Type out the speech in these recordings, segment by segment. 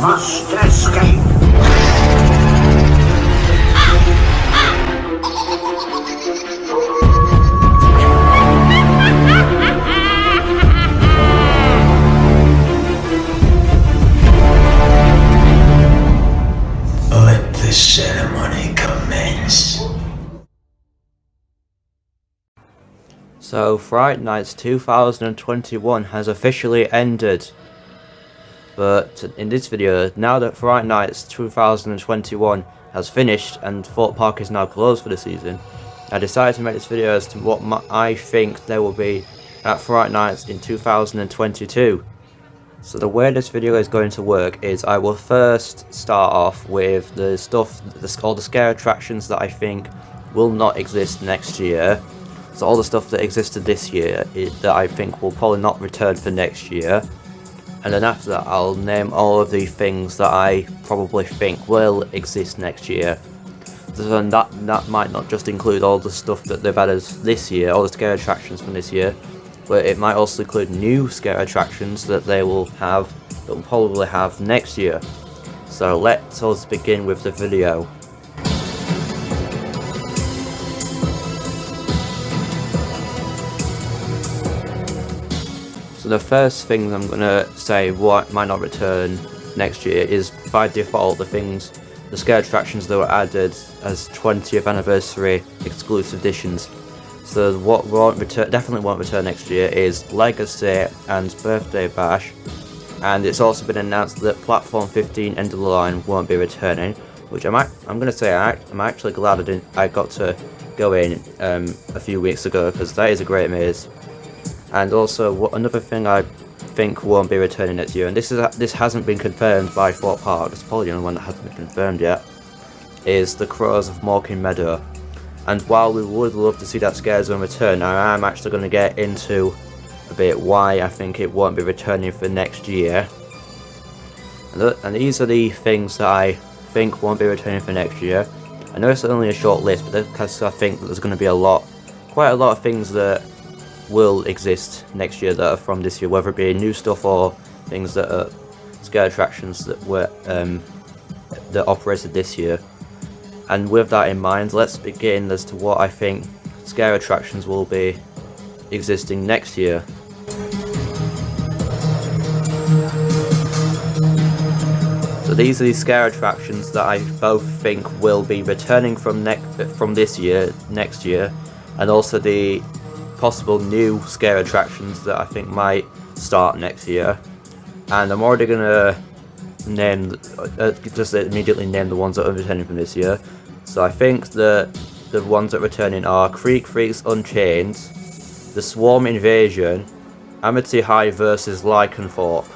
must escape. Let the ceremony commence. So, Fright Nights 2021 has officially ended. But in this video, now that Fright Nights 2021 has finished and Thorpe Park is now closed for the season, I decided to make this video as to what I think there will be at Fright Nights in 2022. So the way this video is going to work is I will first start off with the stuff, all the scare attractions that I think will not exist next year. So all the stuff that existed this year that I think will probably not return for next year. And then after that I'll name all of the things that I probably think will exist next year. So then that might not just include all the stuff that they've added this year, all the scare attractions from this year, but it might also include new scare attractions that they will have, that will probably have next year. So let us begin with the video. So the first thing I'm going to say what might not return next year is by default the scare attractions that were added as 20th anniversary exclusive editions. So what definitely won't return next year is Legacy and Birthday Bash, and it's also been announced that Platform 15 End of the Line won't be returning, which I'm going to say I'm actually glad I got to go in a few weeks ago, because that is a great maze. And also another thing I think won't be returning next year, and this hasn't been confirmed by Thorpe Park, it's probably the only one that hasn't been confirmed yet, is the Crows of Mawkin Meadow. And while we would love to see that scare zone return, I am actually going to get into a bit why I think it won't be returning for next year. And these are the things that I think won't be returning for next year. I know it's only a short list, but because I think that there's going to be quite a lot of things that will exist next year that are from this year, whether it be new stuff or things that are scare attractions that were that operated this year. And with that in mind, let's begin as to what I think scare attractions will be existing next year. So these are the scare attractions that I both think will be returning from this year, next year, and also the possible new scare attractions that I think might start next year. And I'm already gonna just immediately name the ones that are returning from this year. So I think the ones that are returning are Creek Freaks Unchained, the Swarm Invasion, Amity High versus Lycanthrope.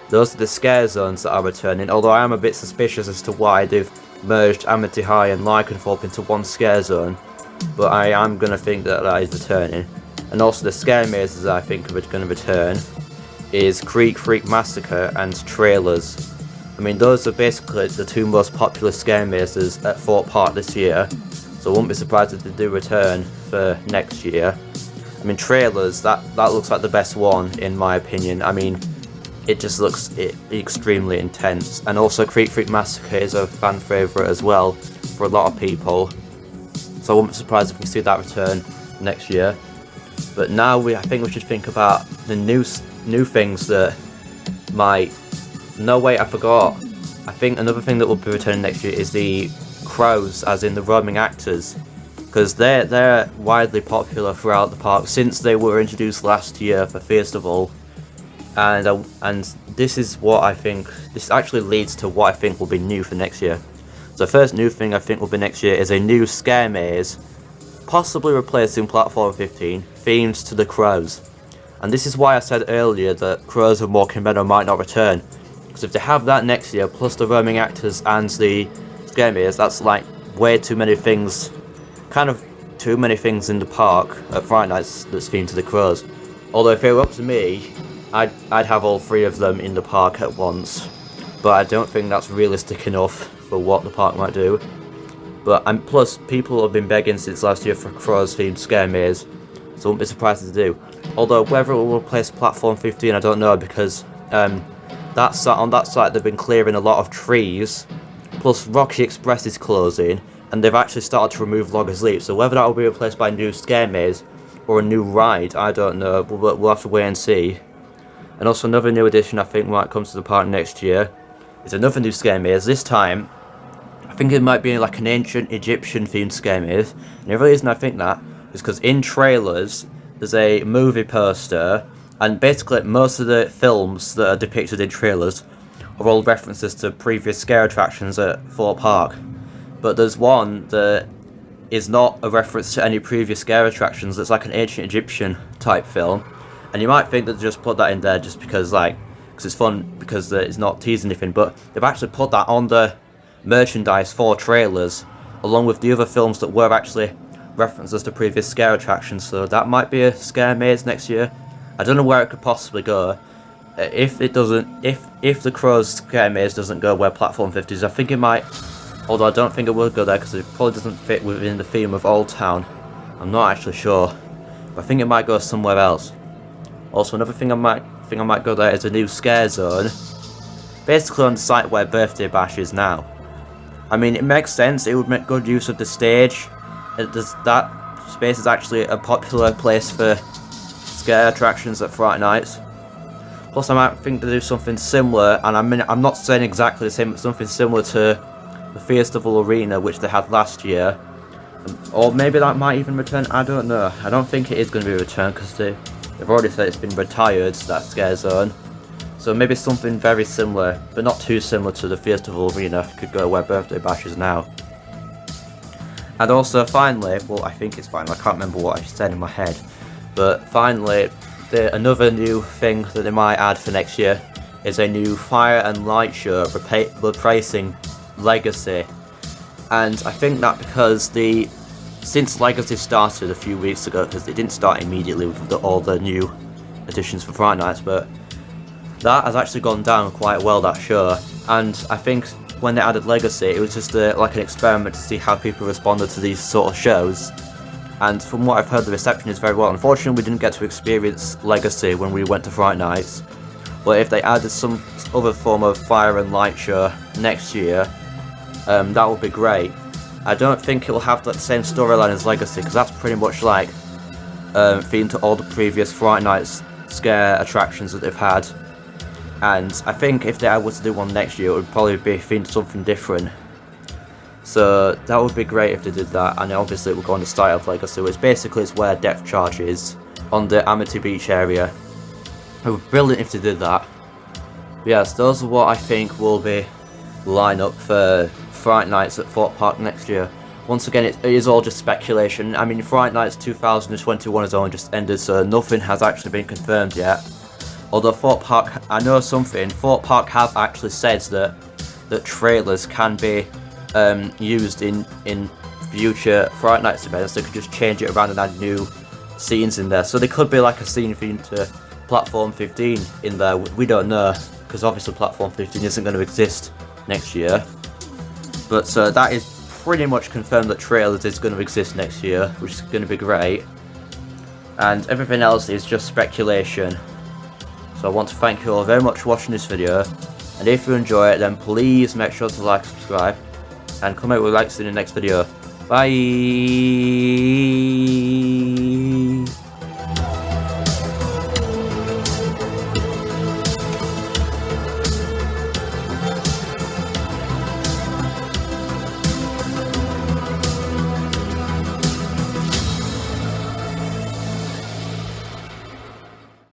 Those are the scare zones that are returning, although I am a bit suspicious as to why they've merged Amity High and Lycanthrope into one scare zone. But I am going to think that is returning. And also the scare mazes I think are going to return is Creek Freak Massacre and Trailers. I mean, those are basically the two most popular scare mazes at Thorpe Park this year, so I wouldn't be surprised if they do return for next year. I mean, Trailers, that looks like the best one in my opinion. I mean, it just looks extremely intense. And also Creek Freak Massacre is a fan favourite as well for a lot of people. So I wouldn't be surprised if we see that return next year. But now I think we should think about the new things that might... No, wait, I forgot. I think another thing that will be returning next year is the crows, as in the roaming actors. Because they're widely popular throughout the park since they were introduced last year for Festival. And this is what I think... This actually leads to what I think will be new for next year. So the first new thing I think will be next year is a new scare maze, possibly replacing Platform 15, themed to the crows. And this is why I said earlier that Crows of Mawkin Meadow might not return. Because if they have that next year, plus the roaming actors and the scare maze, that's like way too many things, kind of too many things in the park at Fright Nights that's themed to the crows. Although if it were up to me, I'd have all three of them in the park at once. But I don't think that's realistic enough for what the park might do. But plus people have been begging since last year for Crows themed scare maze, so I wouldn't be surprised if they do. Although whether it will replace Platform 15 I don't know, because on that site they've been clearing a lot of trees. Plus Rocky Express is closing, and they've actually started to remove Loggers Leap. So whether that will be replaced by a new scare maze or a new ride, I don't know. We'll have to wait and see. And also another new addition I think might come to the park next year is another new scare maze. This time, I think it might be like an ancient Egyptian themed scare maze. And the reason I think that is because in trailers there's a movie poster, and basically most of the films that are depicted in trailers are all references to previous scare attractions at Thorpe Park. But there's one that is not a reference to any previous scare attractions. It's like an ancient Egyptian type film, and you might think that they just put that in there just because it's fun, because it's not teasing anything, but they've actually put that on the merchandise for trailers along with the other films that were actually references to previous scare attractions. So that might be a scare maze next year. I don't know where it could possibly go. If it doesn't, if the Crows scare maze doesn't go where Platform 50 is, I think it might, although I don't think it will go there because it probably doesn't fit within the theme of Old Town. I'm not actually sure, but I think it might go somewhere else. Also, another thing I might go there is a new scare zone, basically on the site where Birthday Bash is now. I mean, it makes sense, it would make good use of the stage. That space is actually a popular place for scare attractions at Fright Nights. Plus I might think to do something similar, and I'm not saying exactly the same, but something similar to the Festival Arena which they had last year. Or maybe that might even return, I don't know. I don't think it is going to be returned because they've already said it's been retired, that scare zone. So maybe something very similar, but not too similar to the Festival Arena, could go where Birthday Bash is now. And also finally, well I think it's finally, I can't remember what I said in my head, but finally, another new thing that they might add for next year is a new fire and light show replacing Legacy. And I think that because since Legacy started a few weeks ago, because it didn't start immediately with all the new additions for Fright Nights, but that has actually gone down quite well, that show. And I think when they added Legacy, it was just like an experiment to see how people responded to these sort of shows. And from what I've heard, the reception is very well. Unfortunately, we didn't get to experience Legacy when we went to Fright Nights. But if they added some other form of fire and light show next year, that would be great. I don't think it will have that same storyline as Legacy, because that's pretty much like themed to all the previous Fright Nights scare attractions that they've had. And I think if they were to do one next year, it would probably be themed to something different. So that would be great if they did that, and obviously it would go on the style of Legacy, which basically is where Depth Charge is, on the Amity Beach area. It would be brilliant if they did that. But yes, those are what I think will be line up for Fright Nights at Thorpe Park next year. Once again, it is all just speculation. I mean, Fright Nights 2021 has only just ended, so nothing has actually been confirmed yet. Although Thorpe Park, I know something, Thorpe Park have actually said that trailers can be used in future Fright Nights events. They could just change it around and add new scenes in there. So there could be like a scene themed to Platform 15 in there. We don't know, because obviously Platform 15 isn't going to exist next year. But that is pretty much confirmed that trailers is going to exist next year, which is going to be great. And everything else is just speculation. So I want to thank you all very much for watching this video. And if you enjoy it, then please make sure to like, subscribe, and comment with likes in the next video. Bye!